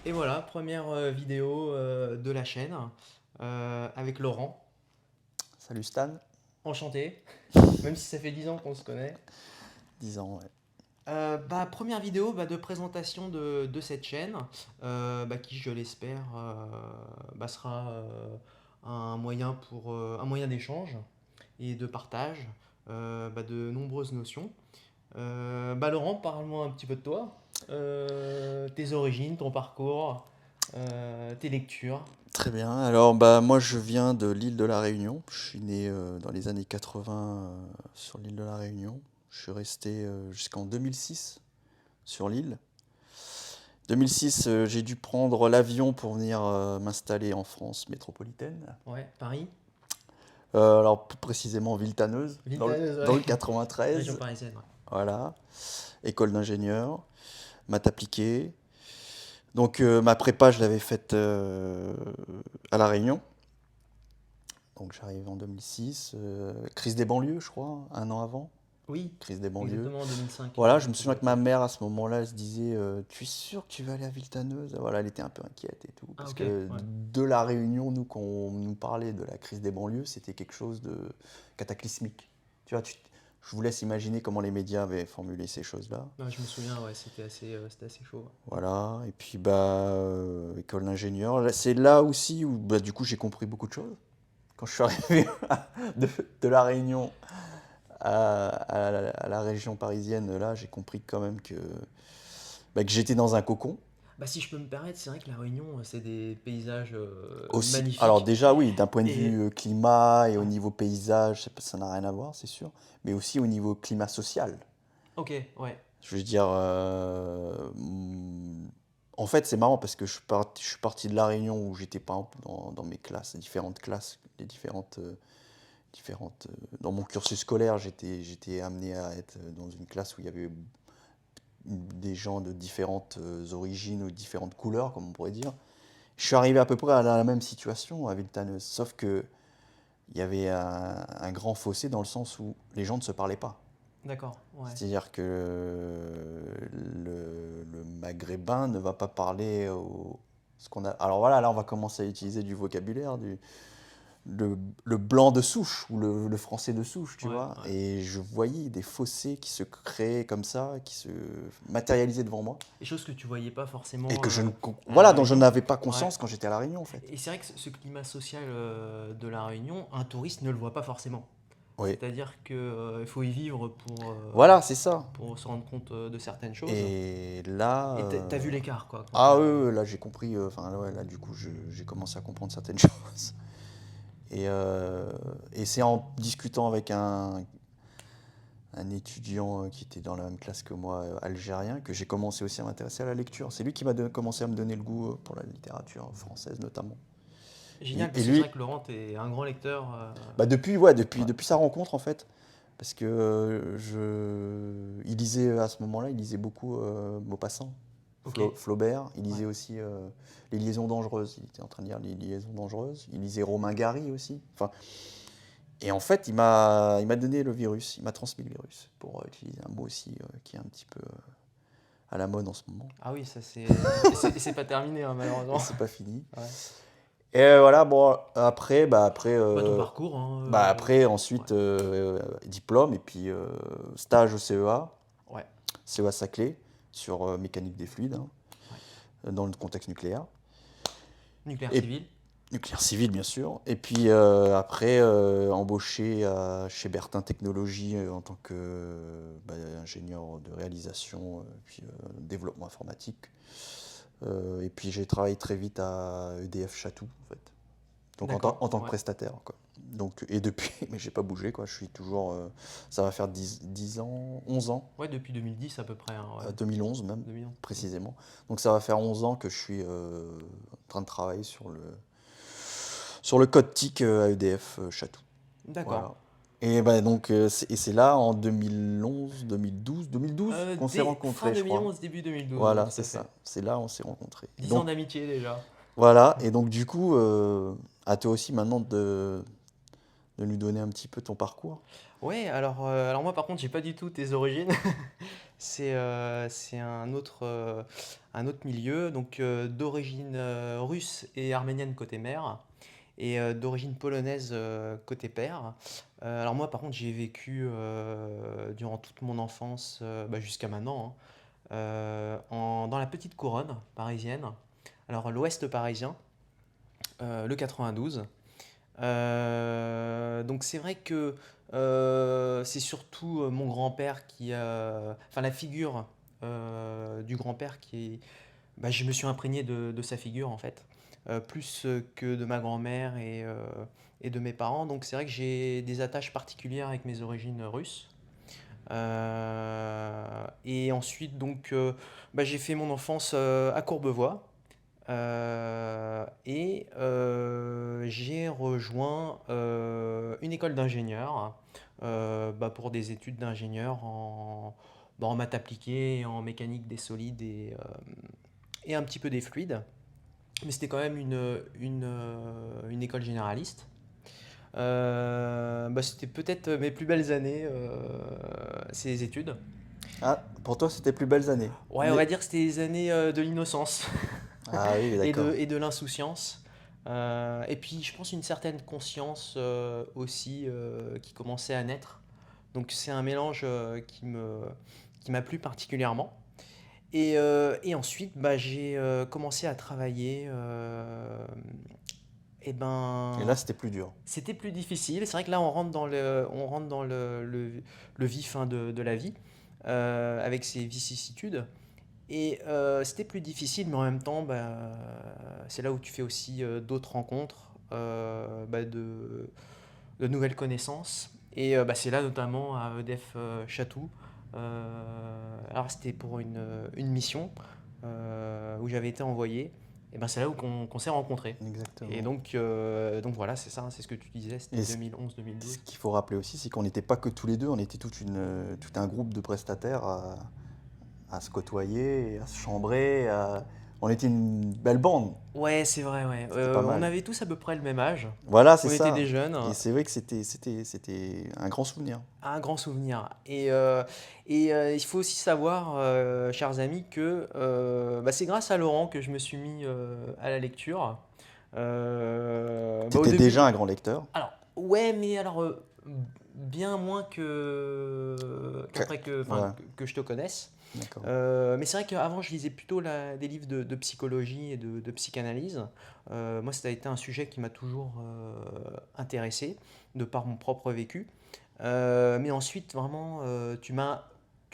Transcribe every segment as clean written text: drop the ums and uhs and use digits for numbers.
Et voilà, première vidéo de la chaîne avec Laurent. Salut Stan, Enchanté, même si ça fait 10 ans qu'on se connaît. 10 ans, ouais. Première vidéo de présentation de cette chaîne, qui je l'espère sera un moyen d'échange et de partage de nombreuses notions. Laurent, parle-moi un petit peu de toi, tes origines, ton parcours, tes lectures. Très bien. Alors, moi, je viens de l'île de la Réunion. Je suis né dans les années 80 sur l'île de la Réunion. Je suis resté jusqu'en 2006 sur l'île. 2006, j'ai dû prendre l'avion pour venir m'installer en France métropolitaine. Ouais, Paris, Alors, plus précisément, Villetaneuse, Villetaneuse, dans ouais. le Région 93. parisienne, ouais. Voilà. École d'ingénieur, maths appliquée. Donc, ma prépa, je l'avais faite à La Réunion. Donc j'arrive en 2006, crise des banlieues, je crois, un an avant, Oui, crise des banlieues. exactement en 2005, Voilà, je me ça souviens doit que être ma ça. mère à ce moment-là, elle se disait, tu es sûr que tu vas aller à Villetaneuse? Voilà, elle était un peu inquiète et tout, Ah parce ok, que ouais. de la Réunion, nous, quand on nous parlait de la crise des banlieues, c'était quelque chose de cataclysmique. Tu vois, je vous laisse imaginer comment les médias avaient formulé ces choses-là. Ouais, je me souviens, ouais, c'était assez chaud. Ouais. Voilà, et puis école d'ingénieur. C'est là aussi où du coup j'ai compris beaucoup de choses. Quand je suis arrivé de la Réunion à la région parisienne, là, j'ai compris quand même que j'étais dans un cocon. Si je peux me permettre, c'est vrai que La Réunion, c'est des paysages Aussi, alors magnifiques. déjà, oui, d'un point de Et vue climat et au ouais, niveau paysage, ça n'a rien à voir, c'est sûr, mais aussi au niveau climat social. ok, ouais, Je veux dire, en fait, c'est marrant parce que je suis parti de La Réunion où j'étais par exemple dans mes classes, différentes classes, les dans mon cursus scolaire, j'étais amené à être dans une classe où il y avait des gens de différentes origines ou différentes couleurs, comme on pourrait dire. Je suis arrivé à peu près à la même situation à Villetaneuse, sauf que il y avait un grand fossé dans le sens où les gens ne se parlaient pas. d'accord, ouais. C'est-à-dire que le maghrébin ne va pas parler au, ce qu'on a. Alors voilà, là on va commencer à utiliser du vocabulaire, le blanc de souche ou le français de souche, tu Ouais, vois. ouais. Et je voyais des fossés qui se créaient comme ça, qui se matérialisaient devant moi. Des choses que tu voyais pas Et forcément que à La voilà, dont je Réunion. n'avais pas Ouais. conscience quand j'étais à La Réunion, en fait. Et c'est vrai que ce climat social de La Réunion, un touriste ne le voit pas forcément. Oui. C'est-à-dire qu'il faut y vivre Voilà, c'est ça. pour se rendre compte de certaines choses. Et là, Et t'as vu l'écart, quoi, quand t'es ah oui, arrivé. oui, là j'ai compris, enfin ouais, là du coup j'ai commencé à comprendre certaines choses. Et c'est en discutant avec un étudiant qui était dans la même classe que moi, algérien, que j'ai commencé aussi à m'intéresser à la lecture. C'est lui qui m'a commencé à me donner le goût pour la littérature française notamment. Génial, Et parce que c'est lui, vrai que Laurent, t'es un grand lecteur. depuis, ouais, depuis, Ouais. depuis sa rencontre en fait, parce que il lisait à ce moment-là, il lisait beaucoup Maupassant, Ok. Flaubert, il Ouais. lisait aussi Les Liaisons dangereuses, il était en train de lire Les Liaisons dangereuses, il lisait Romain Gary aussi. Enfin, et en fait, il m'a donné le virus, il m'a transmis le virus, pour utiliser un mot aussi qui est un petit peu à la mode en ce moment. Ah oui, ça c'est pas terminé, hein, Et malheureusement. c'est pas fini. Ouais. Et voilà, bon, Ton parcours, hein. Ouais. ensuite, diplôme et puis stage au CEA, Ouais. CEA Saclay, sur mécanique des fluides, hein, Ouais. dans le contexte nucléaire. Nucléaire Et civil. nucléaire civil, bien sûr. Et puis après, embauché chez Bertin Technologies en tant que ingénieur de réalisation, puis développement informatique. Et puis j'ai travaillé très vite à EDF Chatou, en fait. Donc D'accord. en tant que Ouais. prestataire, quoi. Donc, et depuis, mais j'ai pas bougé, quoi. Je suis toujours. Ça va faire 10 ans, 11 ans, Ouais, depuis 2010 à peu près, hein, ouais. 2011 même, 2011. Mm. précisément. Donc ça va faire 11 ans que je suis en train de travailler sur le code TIC à EDF Chatou. D'accord. Voilà. Et donc, c'est là en 2011, 2012, 2012 qu'on s'est Dès fin rencontrés, je crois. 2011, début 2012, ouais, Voilà, tout c'est à fait. ça. C'est là où on s'est rencontrés. 10 ans Donc, d'amitié déjà. voilà. Et donc, du coup, à toi aussi maintenant de nous donner un petit peu ton parcours. Ouais, alors moi par contre, j'ai pas du tout tes origines. C'est un autre milieu, donc d'origine russe et arménienne côté mère, et d'origine polonaise côté père. Alors moi, par contre, j'ai vécu durant toute mon enfance, jusqu'à maintenant, hein, dans la petite couronne parisienne. Alors l'ouest parisien, le 92. Donc c'est vrai que c'est surtout mon grand-père enfin la figure du grand-père je me suis imprégné de sa figure en fait, plus que de ma grand-mère et de mes parents. Donc c'est vrai que j'ai des attaches particulières avec mes origines russes. Et ensuite j'ai fait mon enfance à Courbevoie. J'ai rejoint une école d'ingénieur pour des études d'ingénieur en maths appliquées, et en mécanique des solides et un petit peu des fluides. Mais c'était quand même une école généraliste. C'était peut-être mes plus belles années, ces études. Ah, pour toi, c'était plus belles années. Ouais, on va dire que c'était les années de l'innocence. Ah oui, d'accord. Et de l'insouciance. Et puis, je pense une certaine conscience aussi qui commençait à naître. Donc, c'est un mélange qui m'a plu particulièrement. Et ensuite, j'ai commencé à travailler. Et Et là, ben, c'était plus dur. c'était plus difficile. C'est vrai que là, on rentre dans le vif hein, de la vie, avec ses vicissitudes. Et c'était plus difficile, mais en même temps, c'est là où tu fais aussi d'autres rencontres, de nouvelles connaissances. Et c'est là notamment à EDF Chatou. Alors c'était pour une mission où j'avais été envoyé. Et c'est là où qu'on s'est rencontrés. Et Exactement. donc voilà, c'est ça, hein, c'est ce que tu disais, c'était Et 2011-2012. ce qu'il faut rappeler aussi, c'est qu'on n'était pas que tous les deux, on était tout un groupe de prestataires à se côtoyer, à se chambrer. On était une belle bande, Ouais, c'est vrai, ouais. c'était pas On mal. avait tous à peu près le même âge. Voilà, c'est On était des ça. jeunes. Et c'est vrai que c'était un grand souvenir. Un grand souvenir. Il faut aussi savoir, chers amis, que c'est grâce à Laurent que je me suis mis à la lecture. Au T'étais début, déjà un grand lecteur. alors ouais, mais alors bien moins qu'après Ouais, que je te connaisse. d'accord. Mais c'est vrai qu'avant, je lisais plutôt des livres de psychologie et de psychanalyse. Moi, ça a été un sujet qui m'a toujours intéressé, de par mon propre vécu. Mais ensuite, vraiment, tu m'as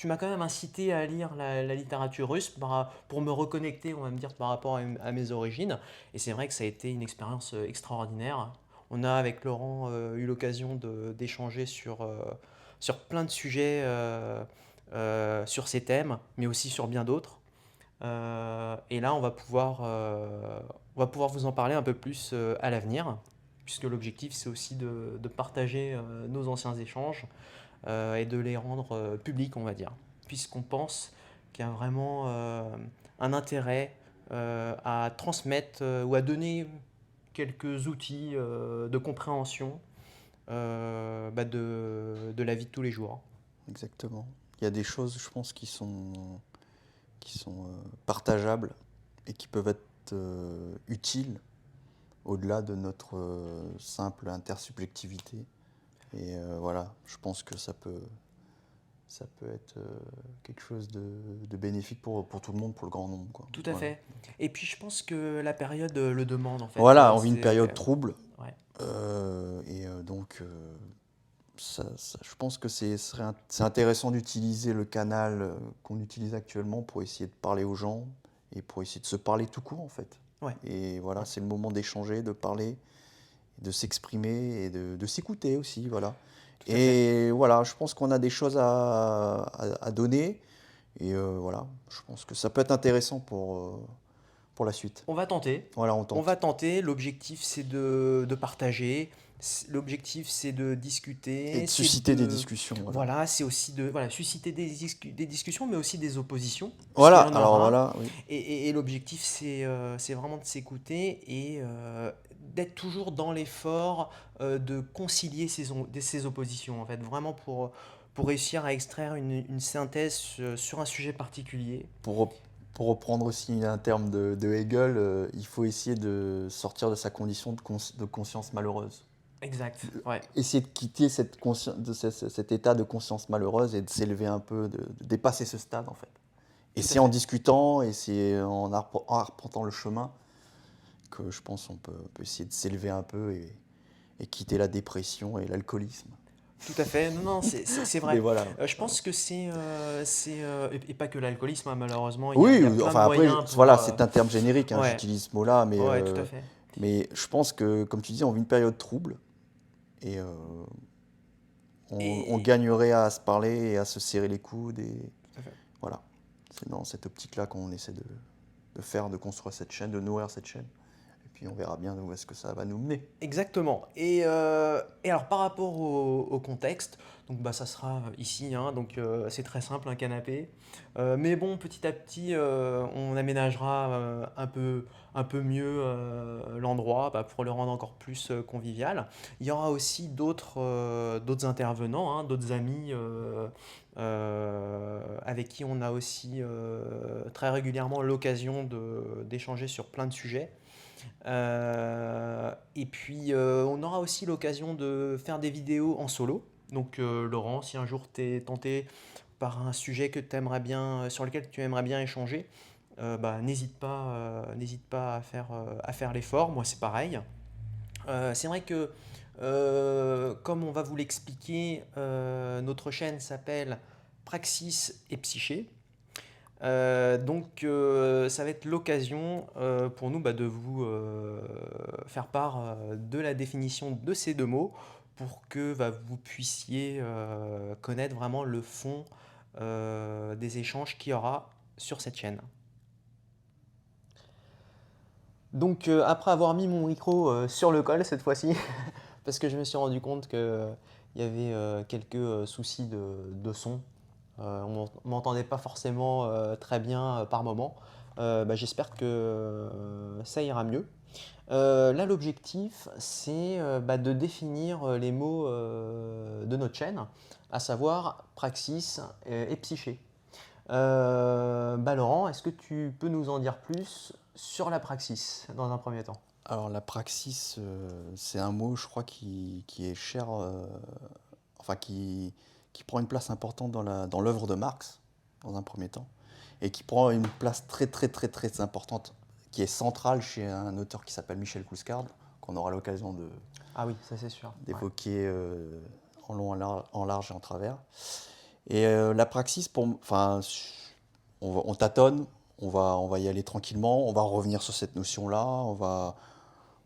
quand même incité à lire la littérature russe pour me reconnecter, on va me dire, par rapport à mes origines. Et c'est vrai que ça a été une expérience extraordinaire. On a, avec Laurent, eu l'occasion d'échanger sur plein de sujets, sur ces thèmes, mais aussi sur bien d'autres. Et là, on va pouvoir vous en parler un peu plus à l'avenir, puisque l'objectif, c'est aussi de partager nos anciens échanges et de les rendre publics, on va dire, puisqu'on pense qu'il y a vraiment un intérêt à transmettre ou à donner quelques outils de compréhension de la vie de tous les jours. Exactement. Il y a des choses, je pense, qui sont partageables et qui peuvent être utiles au-delà de notre simple intersubjectivité. Et voilà, je pense que ça peut être quelque chose de bénéfique pour tout le monde, pour le grand nombre, quoi. Tout à Voilà. fait. Et puis je pense que la période le demande en fait. Voilà, on vit une période trouble. Ouais, Donc, je pense que c'est intéressant d'utiliser le canal qu'on utilise actuellement pour essayer de parler aux gens et pour essayer de se parler tout court, en fait. ouais, Et voilà, ouais, c'est le moment d'échanger, de parler, de s'exprimer et de s'écouter aussi, voilà. tout à fait. Et voilà, je pense qu'on a des choses à donner. Et voilà, je pense que ça peut être intéressant pour la suite. On va tenter. Voilà, on On va tente. tenter. L'objectif c'est de partager. L'objectif c'est de Et discuter. de C'est susciter des de discussions, voilà. Voilà, c'est aussi de voilà, susciter des discussions, mais aussi des oppositions, puisqu'il Voilà, y en alors aura. voilà, oui. Et l'objectif, c'est vraiment de s'écouter et d'être toujours dans l'effort de concilier ces oppositions, en fait, vraiment pour réussir à extraire une synthèse sur un sujet particulier. Pour, pour reprendre aussi un terme de Hegel, il faut essayer de sortir de sa condition de conscience malheureuse. Exact, ouais, Essayer de quitter cet état de conscience malheureuse et de s'élever un peu, de dépasser ce stade en fait. Et tout à c'est en fait. discutant et c'est en arpentant le chemin que je pense on peut essayer de s'élever un peu et quitter la dépression et l'alcoolisme. Tout à fait, non, non, c'est Mais vrai. voilà. Je pense que et pas que l'alcoolisme, hein, malheureusement, il Oui, y a plein de enfin après, moyens pour... voilà, c'est un terme générique, hein, ouais, j'utilise ce mot-là, ouais, tout à fait. mais je pense que, comme tu dis, on vit une période trouble et on Et... gagnerait à se parler et à se serrer les coudes et Tout à fait. voilà. C'est dans cette optique-là qu'on essaie de construire cette chaîne, de nourrir cette chaîne. Et puis on verra bien où est-ce que ça va nous mener. Exactement. Et alors par rapport au contexte, donc bah ça sera ici, hein, donc c'est très simple, un canapé. Mais bon, petit à petit, on aménagera un peu mieux l'endroit bah, pour le rendre encore plus convivial. Il y aura aussi d'autres intervenants, hein, d'autres amis avec qui on a aussi très régulièrement l'occasion d'échanger sur plein de sujets. Et puis, on aura aussi l'occasion de faire des vidéos en solo. Donc, Laurent, si un jour tu es tenté par un sujet que t'aimerais bien, sur lequel tu aimerais bien échanger, bah, n'hésite pas à faire l'effort. Moi, c'est pareil. C'est vrai que, comme on va vous l'expliquer, notre chaîne s'appelle Praxis et Psyché. Ça va être l'occasion pour nous bah, de vous faire part de la définition de ces deux mots pour que bah, vous puissiez connaître vraiment le fond des échanges qu'il y aura sur cette chaîne. Donc, après avoir mis mon micro sur le col cette fois-ci, parce que je me suis rendu compte qu'il y avait quelques soucis de son. On m'entendait pas forcément très bien par moment. Bah, j'espère que ça ira mieux. Là, l'objectif, c'est bah, de définir les mots de notre chaîne, à savoir praxis et psyché. Bah, Laurent, est-ce que tu peux nous en dire plus sur la praxis dans un premier temps? Alors la praxis, c'est un mot, je crois, qui est cher, enfin qui prend une place importante dans l'œuvre de Marx, dans un premier temps, et qui prend une place très très très très importante, qui est centrale chez un auteur qui s'appelle Michel Clouscard, qu'on aura l'occasion Ah oui, ça c'est sûr. Ouais. d'évoquer en long, en large et en travers. Et la praxis, enfin, on tâtonne, on va y aller tranquillement, on va revenir sur cette notion-là,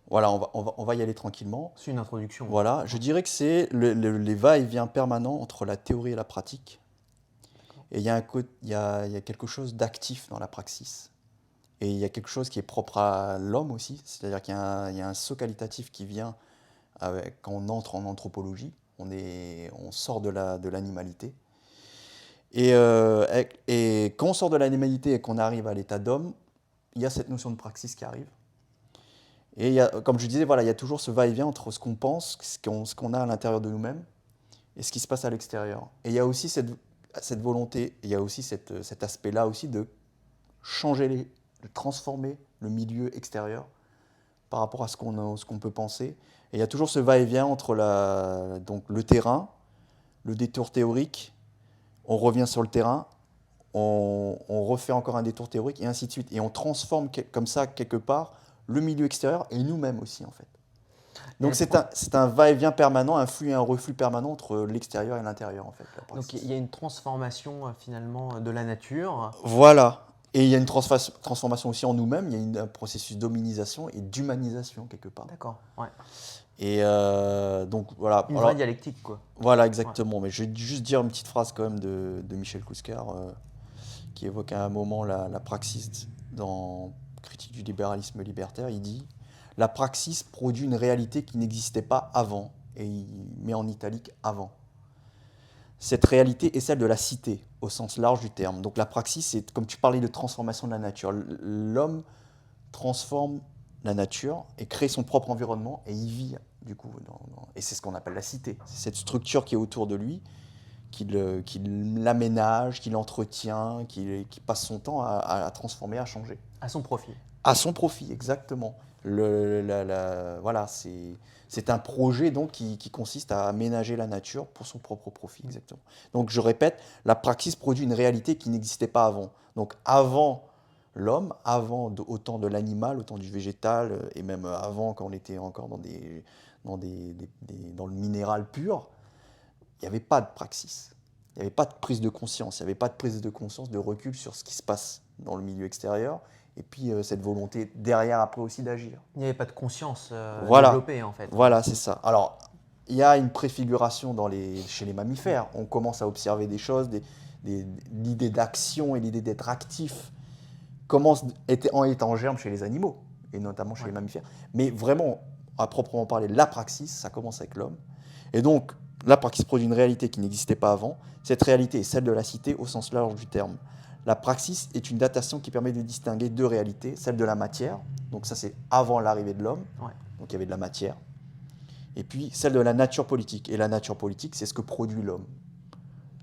voilà, on va y aller tranquillement. C'est une introduction. Voilà, je dirais que c'est les va-et-vient permanents entre la théorie et la pratique. D'accord. Et il y a quelque chose d'actif dans la praxis. Et il y a quelque chose qui est propre à l'homme aussi, c'est-à-dire il y a un saut qualitatif qui vient quand on entre en anthropologie, on sort de l'animalité. Et quand on sort de l'animalité et qu'on arrive à l'état d'homme, il y a cette notion de praxis qui arrive. Et comme je disais, voilà, il y a toujours ce va-et-vient entre ce qu'on pense, ce qu'on a à l'intérieur de nous-mêmes et ce qui se passe à l'extérieur. Et il y a aussi cette volonté, il y a aussi cet aspect-là aussi de de transformer le milieu extérieur par rapport à ce qu'on peut penser. Et il y a toujours ce va-et-vient entre donc le terrain, le détour théorique, on revient sur le terrain, on refait encore un détour théorique et ainsi de suite. Et on transforme comme ça, quelque part, le milieu extérieur et nous-mêmes aussi, en fait. Donc c'est un va-et-vient permanent, un flux et un reflux permanent entre l'extérieur et l'intérieur, en fait. Donc il y a une transformation finalement de la nature. Voilà. Et il y a une transformation aussi en nous-mêmes, il y a un processus d'hominisation et d'humanisation, quelque part. D'accord, ouais. Et donc voilà. Une vraie Alors, dialectique, quoi. voilà, Ouais. exactement. Mais je vais juste dire une petite phrase quand même de Michel Clouscard, qui évoque à un moment la praxis dans Critique du libéralisme libertaire. Il dit: la praxis produit une réalité qui n'existait pas avant, et il met en italique avant. Cette réalité est celle de la cité, au sens large du terme. Donc la praxis, c'est comme tu parlais de transformation de la nature. L'homme transforme la nature et crée son propre environnement et il vit, du coup, et c'est ce qu'on appelle la cité. C'est cette structure qui est autour de lui qu'il l'aménage, qu'il entretient, qu'il passe son temps à transformer, à changer. À son profit. À son profit, exactement. Voilà, c'est un projet donc qui consiste à aménager la nature pour son propre profit, exactement. Donc je répète, la praxis produit une réalité qui n'existait pas avant. Donc avant l'homme, autant de l'animal, autant du végétal, et même avant quand on était encore dans le minéral pur, il n'y avait pas de praxis. Il n'y avait pas de prise de conscience, il n'y avait pas de prise de conscience, de recul sur ce qui se passe dans le milieu extérieur. Et puis cette volonté derrière après aussi d'agir. Il n'y avait pas de conscience Voilà, développée en fait. voilà, c'est ça. Alors, il y a une préfiguration chez les mammifères. On commence à observer des choses, l'idée d'action et l'idée d'être actif commence en étant en germe chez les animaux, et notamment chez les mammifères. Mais vraiment, à proprement parler, la praxis, ça commence avec l'homme. Et donc, la praxis produit une réalité qui n'existait pas avant. Cette réalité est celle de la cité au sens large du terme. La praxis est une datation qui permet de distinguer deux réalités, celle de la matière, donc ça c'est avant l'arrivée de l'homme, donc il y avait de la matière, et puis celle de la nature politique. Et la nature politique, c'est ce que produit l'homme.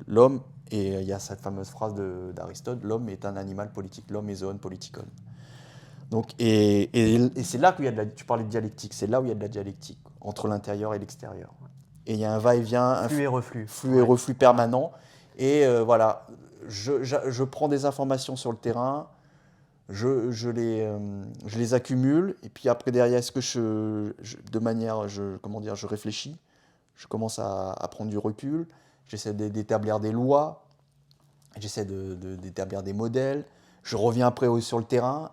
L'homme, et il y a cette fameuse phrase d'Aristote, l'homme est un animal politique, l'homme est zoon politikon. Donc, et c'est là qu'il y a tu parlais de dialectique, c'est là où il y a de la dialectique, entre l'intérieur et l'extérieur. Et il y a un va-et-vient, flux et reflus. Flux et reflus permanent. Et voilà, je prends des informations sur le terrain, je les accumule, et puis après derrière, est-ce que je réfléchis, je commence à prendre du recul, j'essaie d'établir des lois, j'essaie d'établir des modèles, je reviens après sur le terrain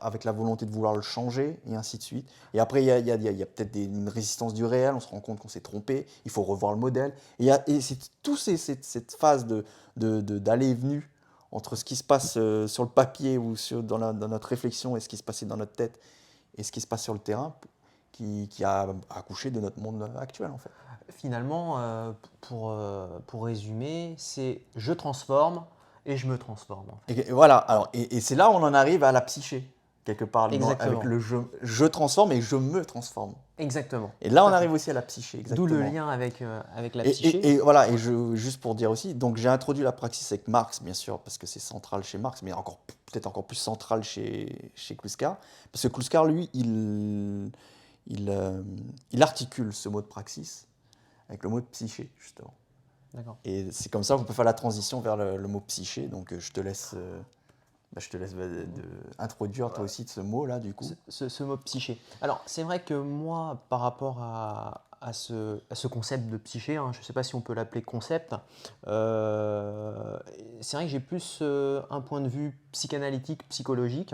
avec la volonté de vouloir le changer, et ainsi de suite. Et après, il y a peut-être une résistance du réel, on se rend compte qu'on s'est trompé, il faut revoir le modèle. Et c'est cette phase d'aller et venu entre ce qui se passe sur le papier ou dans notre réflexion et ce qui se passait dans notre tête et ce qui se passe sur le terrain qui a accouché de notre monde actuel, en fait. Finalement, pour résumer, c'est je transforme et je me transforme. En fait. Et voilà, alors, et c'est là où on en arrive à la psyché, quelque part, avec le je transforme et je me transforme. Exactement. Et là, on arrive aussi à la psyché, exactement. D'où le lien avec la psyché. Et voilà, juste pour dire aussi, donc j'ai introduit la praxis avec Marx, bien sûr, parce que c'est central chez Marx, mais peut-être encore plus central chez Kluskar, parce que Kluskar, lui, il articule ce mot de praxis avec le mot de psyché, justement. D'accord. Et c'est comme ça qu'on peut faire la transition vers le mot psyché. Donc je te laisse introduire toi aussi de ce mot-là, du coup. Ce mot psyché. Alors, c'est vrai que moi, par rapport à ce concept de psyché, je ne sais pas si on peut l'appeler concept, c'est vrai que j'ai plus un point de vue psychanalytique, psychologique,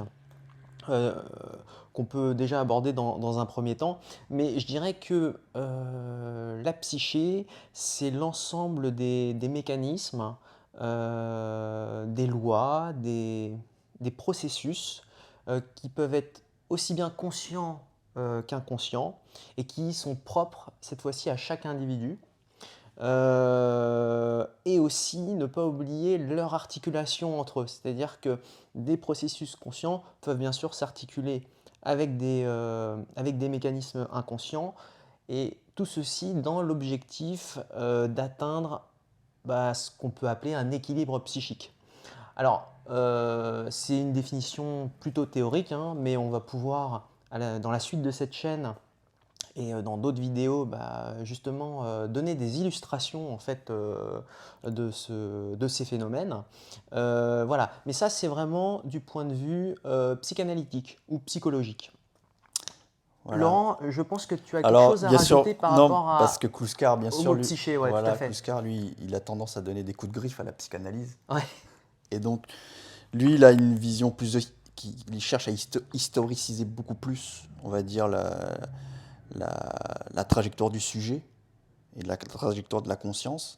qu'on peut déjà aborder dans un premier temps. Mais je dirais que la psyché, c'est l'ensemble des mécanismes, des lois, des processus qui peuvent être aussi bien conscients qu'inconscients et qui sont propres cette fois-ci à chaque individu. Et aussi ne pas oublier leur articulation entre eux. C'est-à-dire que des processus conscients peuvent bien sûr s'articuler avec des mécanismes inconscients et tout ceci dans l'objectif d'atteindre ce qu'on peut appeler un équilibre psychique. Alors, c'est une définition plutôt théorique, mais on va pouvoir, dans la suite de cette chaîne, et dans d'autres vidéos, justement, donner des illustrations en fait, de ces phénomènes. Voilà. Mais ça, c'est vraiment du point de vue psychanalytique ou psychologique. Voilà. Laurent, je pense que tu as quelque chose à rajouter par rapport à parce que Kluskar, bien sûr, psyché, ouais, tout à fait. Kluskar, lui, il a tendance à donner des coups de griffe à la psychanalyse. Ouais. Et donc, lui, il a une vision il cherche à historiciser beaucoup plus, on va dire, la trajectoire du sujet et la trajectoire de la conscience.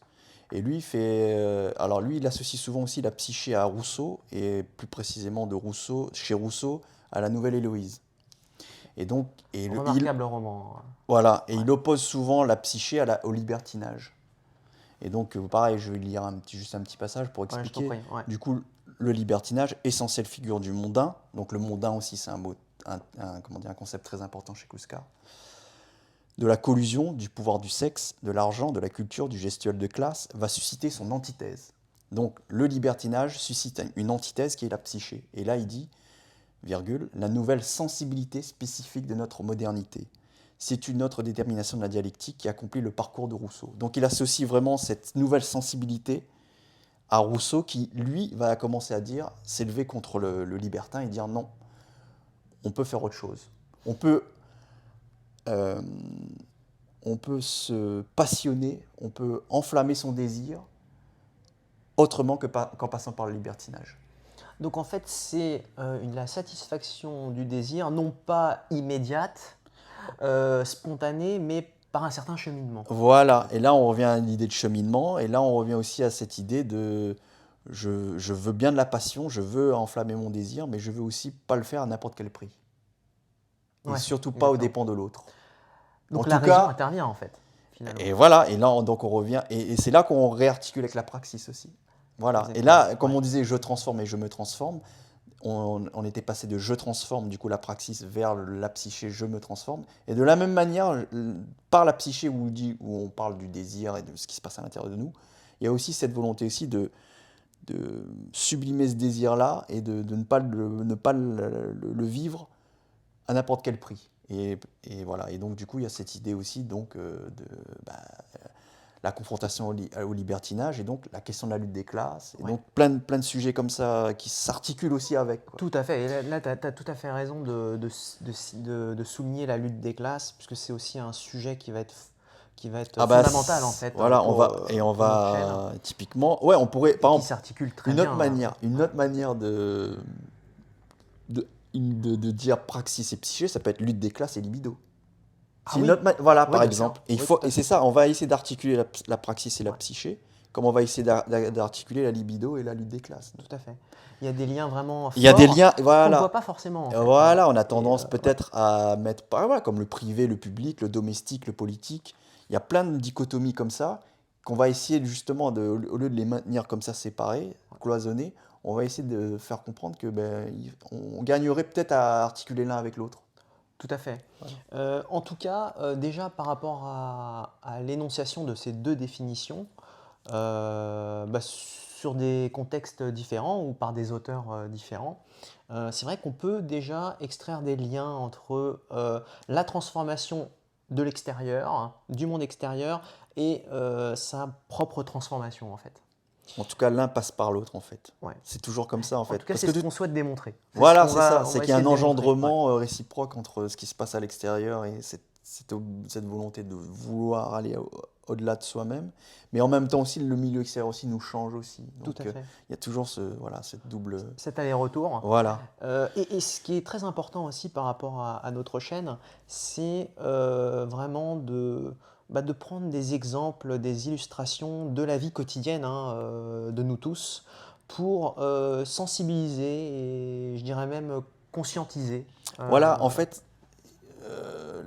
Et lui, il associe souvent aussi la psyché à Rousseau, et plus précisément chez Rousseau, à la Nouvelle Héloïse. Et donc, remarquable roman. Voilà, et il oppose souvent la psyché au libertinage. Et donc, pareil, je vais lire juste un petit passage pour expliquer. Ouais. Du coup, le libertinage, essentielle figure du mondain. Donc, le mondain aussi, c'est un concept très important chez Kluskar. de la collusion, du pouvoir du sexe, de l'argent, de la culture, du gestuel de classe, va susciter son antithèse. Donc le libertinage suscite une antithèse qui est la psyché. Et là, il dit, virgule, la nouvelle sensibilité spécifique de notre modernité. C'est une autre détermination de la dialectique qui accomplit le parcours de Rousseau. Donc il associe vraiment cette nouvelle sensibilité à Rousseau qui, lui, va commencer à dire, s'élever contre le libertin et dire non, on peut faire autre chose. Euh, on peut se passionner, on peut enflammer son désir autrement qu'en passant par le libertinage. Donc en fait, c'est la satisfaction du désir, non pas immédiate, spontanée, mais par un certain cheminement. Voilà, et là on revient à l'idée de cheminement, et là on revient aussi à cette idée de je veux bien de la passion, je veux enflammer mon désir, mais je veux aussi pas le faire à n'importe quel prix. Et Ouais, surtout pas aux exactement. dépens de l'autre. En Donc la tout raison cas, intervient en fait, finalement. et voilà, et là donc on revient, et c'est là qu'on réarticule avec la praxis aussi. Voilà, et Exactement. là, comme Ouais. on disait, je transforme et je me transforme, on était passé de je transforme, du coup la praxis, vers la psyché, je me transforme. Et de la même manière, par la psyché où on parle du désir et de ce qui se passe à l'intérieur de nous, il y a aussi cette volonté aussi de sublimer ce désir-là et de ne pas le vivre à n'importe quel prix. Et voilà. Et donc du coup, il y a cette idée aussi donc, la confrontation au libertinage et donc la question de la lutte des classes. Et Ouais. donc plein de sujets comme ça qui s'articulent aussi avec. Quoi. Tout à fait. Et là, tu as tout à fait raison de souligner la lutte des classes, puisque c'est aussi un sujet qui va être fondamental en fait voilà, on pour notre chaîne, va typiquement, ouais, on pourrait, et par qui exemple, s'articule très bien. une autre manière de dire praxis et psyché, ça peut être lutte des classes et libido. Ah C'est une oui, autre voilà, oui, par bien sûr. exemple. Oui, tout à Et c'est fait. ça, on va essayer d'articuler la praxis et la Ouais, psyché, comme on va essayer d'articuler la libido et la lutte des classes. tout à fait. Il y a des liens vraiment Il y a des forts liens, qu'on ne voit voilà. pas forcément en fait, hein. Voilà, on a Et tendance ouais, peut-être à mettre, voilà, comme le privé, le public, le domestique, le politique. Il y a plein de dichotomies comme ça qu'on va essayer justement, au lieu de les maintenir comme ça séparés, cloisonnés, on va essayer de faire comprendre que on gagnerait peut-être à articuler l'un avec l'autre. tout à fait. Voilà. En tout cas, déjà par rapport à l'énonciation de ces deux définitions, sur des contextes différents ou par des auteurs différents, c'est vrai qu'on peut déjà extraire des liens entre la transformation de l'extérieur, hein, du monde extérieur, et sa propre transformation en fait. En tout cas, l'un passe par l'autre en fait. Ouais. C'est toujours comme ça en En fait. tout cas, Parce c'est que ce qu'on souhaite démontrer. C'est ce voilà, qu'on c'est ça. on C'est va qu'il y a essayer un de démontrer. Ouais. engendrement réciproque entre ce qui se passe à l'extérieur et cette volonté de vouloir aller au-delà de soi-même. Mais en même temps aussi, le milieu extérieur aussi nous change aussi. Tout Donc à fait. il y a toujours cette double... Cet aller-retour. Voilà. Et ce qui est très important aussi par rapport à notre chaîne, c'est vraiment de prendre des exemples, des illustrations de la vie quotidienne, hein, de nous tous, pour sensibiliser et je dirais même conscientiser. Voilà, en fait,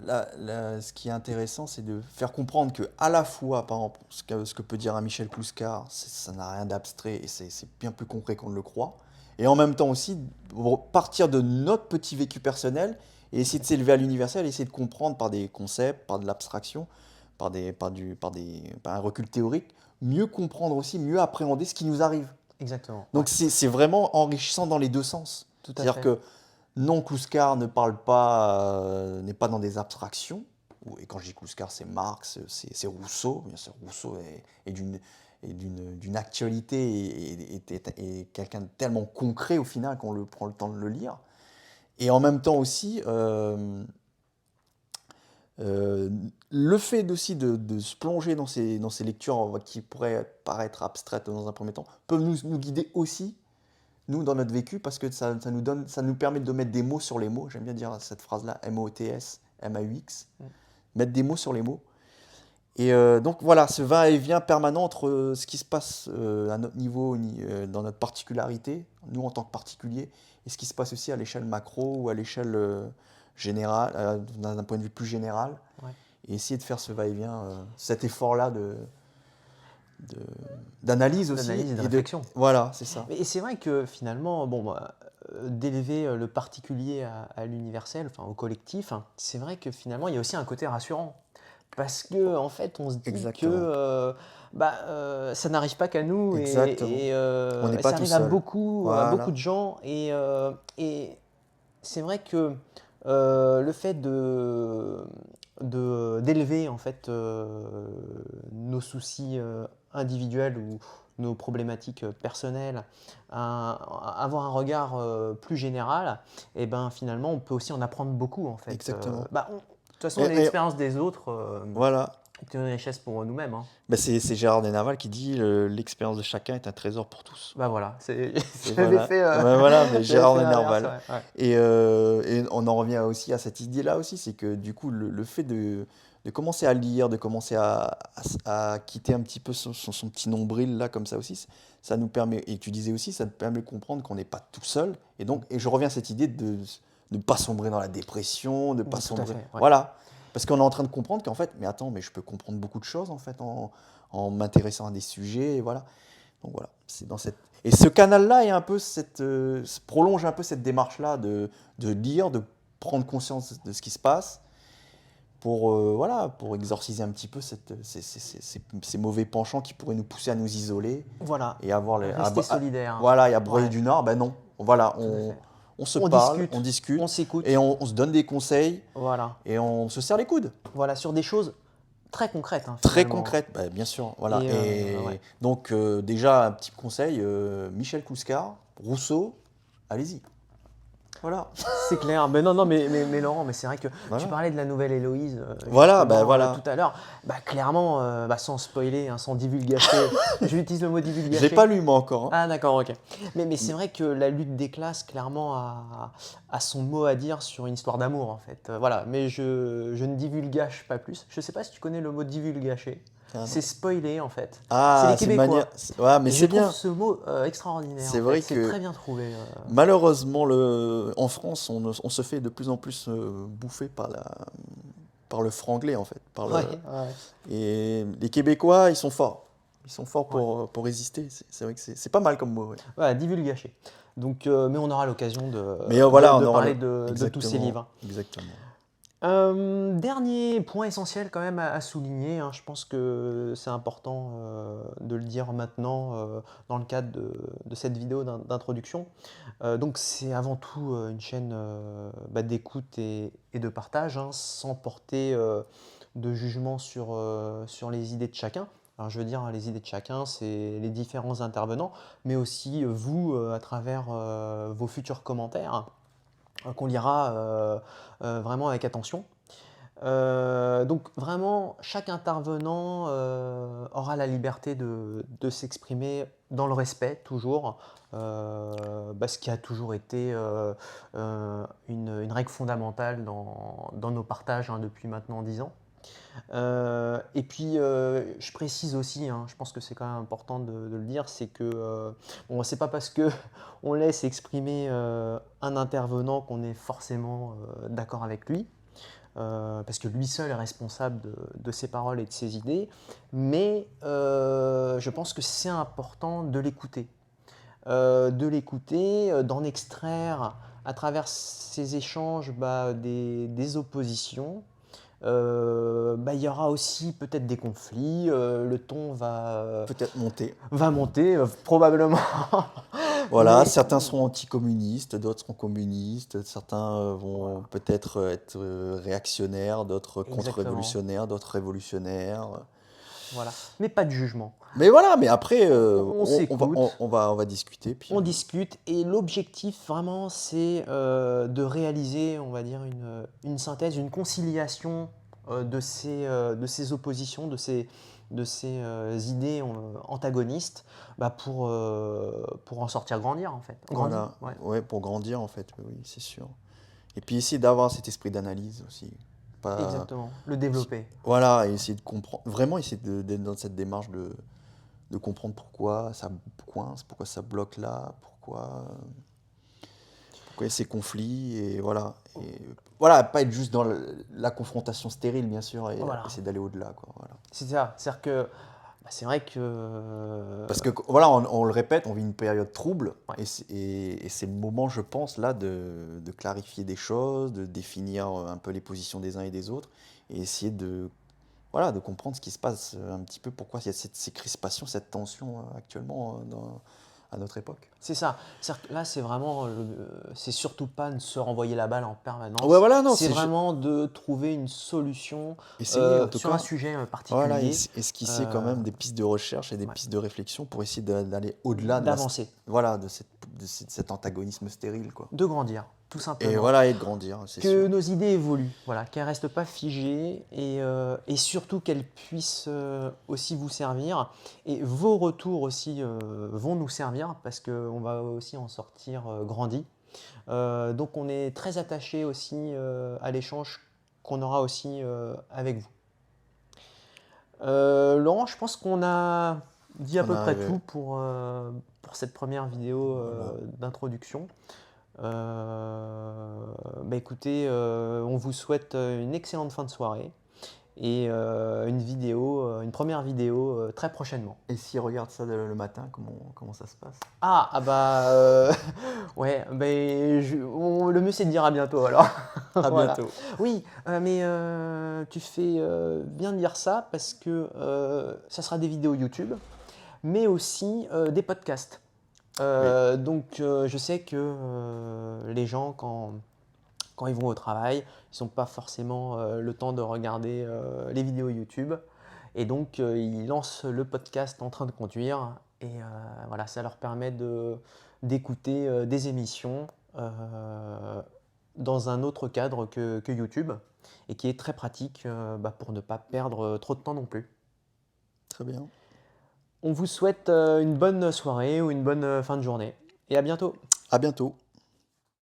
ce qui est intéressant, c'est de faire comprendre que à la fois, par exemple, ce que peut dire un Michel Clouscar, ça n'a rien d'abstrait et c'est bien plus concret qu'on ne le croit. Et en même temps aussi, partir de notre petit vécu personnel et essayer de s'élever à l'universel, essayer de comprendre par des concepts, par de l'abstraction, par un recul théorique, mieux comprendre aussi, mieux appréhender ce qui nous arrive. Exactement. Donc Ouais, c'est vraiment enrichissant dans les deux sens. tout à C'est-à-dire fait. que non, Clouscar ne parle pas, n'est pas dans des abstractions. Et quand je dis Clouscar, c'est Marx, c'est Rousseau. Bien sûr, Rousseau est d'une actualité et quelqu'un de tellement concret au final qu'on prend le temps de le lire. Et en même temps aussi, le fait aussi de se plonger dans ces lectures qui pourraient paraître abstraites dans un premier temps, peut nous guider aussi nous, dans notre vécu, parce que ça nous permet de mettre des mots sur les mots. J'aime bien dire cette phrase-là, M-O-T-S, M-A-U-X, mettre des mots sur les mots. Et donc voilà, ce va-et-vient permanent entre ce qui se passe à notre niveau, dans notre particularité, nous en tant que particuliers, et ce qui se passe aussi à l'échelle macro ou à l'échelle générale, d'un point de vue plus général. Ouais. Et essayer de faire ce va-et-vient, cet effort-là de- d'analyse aussi. D'analyse et de Et réflexion. voilà, c'est ça. Et c'est vrai que finalement, bon, d'élever le particulier à l'universel, enfin au collectif, hein, c'est vrai que finalement, il y a aussi un côté rassurant. Parce que en fait, on se dit que Exactement. ça n'arrive pas qu'à nous Exactement. On n'est et pas ça tout arrive seul. à beaucoup Voilà. de gens. Et c'est vrai que le fait d'élever en fait nos soucis individuels ou nos problématiques personnelles, avoir un regard plus général, et ben finalement on peut aussi en apprendre beaucoup en fait. Exactement. De toute façon, Mais l'expérience des autres voilà. est une richesse pour nous-mêmes, hein. Bah, c'est Gérard de Nerval qui dit l'expérience de chacun est un trésor pour tous. Bah voilà, Et j'avais voilà. fait, Ouais, voilà, mais j'avais Gérard fait de l'inverse, Nerval. ouais. Ouais. Et on en revient aussi à cette idée-là aussi, c'est que du coup, le fait de commencer à lire, de commencer à quitter un petit peu son petit nombril là, comme ça aussi, ça nous permet, et tu disais aussi, ça nous permet de comprendre qu'on n'est pas tout seul. Et je reviens à cette idée de ne pas sombrer dans la dépression, de pas Tout à sombrer. fait, ouais. Voilà. Parce qu'on est en train de comprendre qu'en fait, mais attends, mais je peux comprendre beaucoup de choses en fait en m'intéressant à des sujets, et voilà. Donc voilà, c'est dans cette. Et ce canal-là est un peu prolonge un peu cette démarche-là de lire, de prendre conscience de ce qui se passe pour, voilà, pour exorciser un petit peu ces mauvais penchants qui pourraient nous pousser à nous isoler Voilà, et avoir rester solidaire. voilà, et à broyer Ouais, du Nord. Ben non, voilà, tout à fait. on se On parle, discute, on discute on s'écoute, et on se donne des conseils voilà. et on se serre les coudes. Voilà, sur des choses très concrètes, hein, Très finalement. concrète, bah, bien sûr. Voilà. Et Et ouais. donc, déjà, un petit conseil, Michel Couscar, Rousseau, allez-y. Voilà. C'est clair. Mais non, non, mais Laurent, mais c'est vrai que tu Voilà. parlais de la nouvelle Héloïse Voilà, bah justement voilà. tout à l'heure. Bah, clairement, sans spoiler, hein, sans divulgacher, j'utilise le mot Je l'ai divulgacher. pas lu, moi, encore. Hein. Ah d'accord, ok. Mais c'est vrai que la lutte des classes, clairement, a son mot à dire sur une histoire d'amour, en fait. Voilà, mais je ne divulgage pas plus. Je ne sais pas si tu connais le mot divulgacher. Ah, non. C'est spoiler, en fait. C'est Ah, les c'est une manière. Québécois. Ouais, mais Je c'est trouve bien. ce mot extraordinaire, C'est en vrai fait. C'est que très bien trouvé. malheureusement, en France, on se fait de plus en plus bouffer par le franglais, en fait. Ouais, ouais. Et les Québécois, ils sont forts. Ils sont forts Ouais. pour résister. C'est vrai que c'est pas mal comme mot. Ouais. Voilà, divulgacher. Donc, mais on aura l'occasion Mais voilà, on de aura parler de tous ces livres. Exactement. Dernier point essentiel quand même à souligner, hein, je pense que c'est important de le dire maintenant dans le cadre de cette vidéo d'introduction. Donc c'est avant tout une chaîne d'écoute et de partage, hein, sans porter de jugement sur les idées de chacun. Alors je veux dire, les idées de chacun, c'est les différents intervenants, mais aussi vous à travers vos futurs commentaires qu'on lira vraiment avec attention. Donc vraiment, chaque intervenant aura la liberté de s'exprimer dans le respect, toujours, ce qui a toujours été une règle fondamentale dans nos partages, hein, depuis maintenant 10 ans. Et puis, je précise aussi, hein, je pense que c'est quand même important de le dire, c'est que bon, c'est pas parce que on laisse exprimer un intervenant qu'on est forcément d'accord avec lui, parce que lui seul est responsable de ses paroles et de ses idées, mais je pense que c'est important de l'écouter, d'en extraire à travers ces échanges des oppositions. Il y aura aussi peut-être des conflits, le ton Peut-être monter. va monter, probablement. Voilà, Mais certains seront anticommunistes, d'autres seront communistes, certains vont peut-être être réactionnaires, d'autres exactement, contre-révolutionnaires, d'autres révolutionnaires. voilà. Mais pas de jugement. Mais voilà, mais après, On s'écoute, on va discuter. Puis, on discute, et l'objectif vraiment, c'est de réaliser, on va dire, une synthèse, une conciliation de ces oppositions, de ces idées antagonistes, pour en sortir grandir, en fait. Grandir, voilà, ouais. ouais, pour grandir en fait, oui, c'est sûr. Et puis essayer d'avoir cet esprit d'analyse aussi. Pas, Exactement, le développer. voilà, et essayer de comprendre, vraiment essayer d'être dans cette démarche de comprendre pourquoi ça coince, pourquoi ça bloque là, pourquoi il y a ces conflits, et voilà. Et voilà, pas être juste dans la confrontation stérile, bien sûr, et Voilà. essayer d'aller au-delà, quoi. Voilà. C'est ça, c'est-à-dire que Bah, c'est vrai que. Parce que voilà, on le répète, on vit une période trouble Ouais. et c'est le moment, je pense, là, de clarifier des choses, de définir un peu les positions des uns et des autres et essayer voilà, de comprendre ce qui se passe un petit peu, pourquoi il y a ces crispations, cette tension actuellement à notre époque. C'est ça. C'est-à-dire que là, c'est vraiment, c'est surtout pas de se renvoyer la balle en Ouais, permanence. voilà, non, C'est c'est vraiment de trouver une solution essayer en tout sur un cas. sujet Voilà, particulier, esquisser quand euh, même des pistes de recherche et des ouais, pistes de réflexion pour essayer d'aller au-delà d'avancer, voilà, cet antagonisme stérile, quoi. de grandir, tout Et simplement. voilà, et de grandir, c'est Que sûr. nos idées évoluent, voilà, qu'elles restent pas figées et surtout qu'elles puissent aussi vous servir. Et vos retours aussi vont nous servir parce qu'on va aussi en sortir grandi. Donc on est très attaché aussi à l'échange qu'on aura aussi avec vous. Laurent, je pense qu'on a dit à On peu près arrive, tout pour cette première vidéo voilà. d'introduction. Bah écoutez, on vous souhaite une excellente fin de soirée et une première vidéo très prochainement. Et s'ils regardent ça le matin, comment ça se passe? Bah ouais, ben le mieux c'est de dire à bientôt alors. À Voilà. bientôt. Oui, mais tu fais bien de dire ça parce que ça sera des vidéos YouTube, mais aussi des podcasts. Oui, Donc je sais que les gens quand ils vont au travail, ils n'ont pas forcément le temps de regarder les vidéos YouTube. Et donc, ils lancent le podcast en train de conduire. Et voilà, ça leur permet d'écouter des émissions dans un autre cadre que YouTube et qui est très pratique bah, pour ne pas perdre trop de temps non plus. très bien. On vous souhaite une bonne soirée ou une bonne fin de journée et à bientôt. À bientôt.